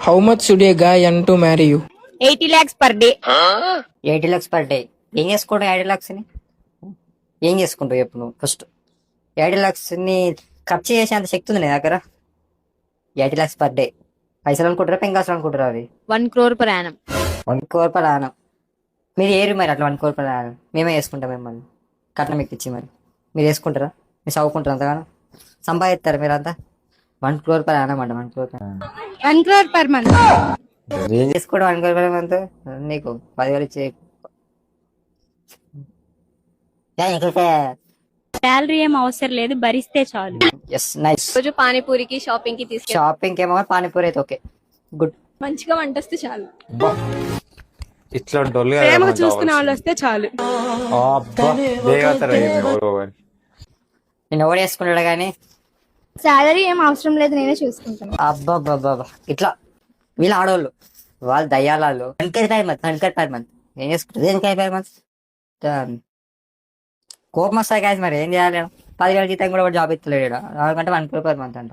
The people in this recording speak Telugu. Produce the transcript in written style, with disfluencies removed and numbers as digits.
How much should a guy earn to marry you? 80 lakhs per day. 80 lakhs per day. ఏం చేసుకుంటావు 80 lakhs ని? ఏం చేసుకుంటావు చెప్పు నువ్వు ఫస్ట్. 80 lakhs ని ఖర్చు చేసేంత శక్తి ఉంది నీ దగ్గర? 80 lakhs per day పైసలు అనుకుంటారా పెంకాసులు అనుకుంటారా? అవి 1 crore per annum. 1 crore per annum. మీరు ఏరు మరి అట్లా 1 crore per annum మేమే వేసుకుంటాం మిమ్మల్ని కట్నం ఎక్కిచ్చి. మరి మీరు వేసుకుంటారా? మీరు చదువుకుంటారు అంతగానో సంపాదిస్తారు మీరు అంతా. 1 crore per annum అంట. 1 crore per annum. 1 crore per month. ఏం చేసుకోవడం 1 crore per month? నీకు 10,000 ఇచ్చే శాలరీ ఏం అవసరం లేదు, భరిస్తే చాలు. Yes nice. రోజు పానీపూరికి షాపింగ్ కి తీసుకెళ్ళి షాపింగ్ ఏమో పానీపూరి అయితే ఓకే గుడ్. మంచిగా వంట వస్తే చాలు. ఇట్లా డొల్గా ప్రేమగా చూసుకునే వాళ్ళు వస్తే చాలు. నేను ఎవరు వేసుకుంటాడు కానీ శాలరీ ఏం అవసరం లేదు, నేనే చూసుకుంటాను. అబ్బాబ్బాబ్బా ఇట్లా వీళ్ళు ఆడవాళ్ళు వాళ్ళు దయ్యాలు. 1 crore per month ఏం చేసుకుంటారు? 1 crore per month కోపం వస్తాయి కాదు. మరి ఏం చేయాలి? 10,000 జీతం కూడా జాబ్ ఇస్తలేడు. ఎందుకంటే 1 crore per month అంట.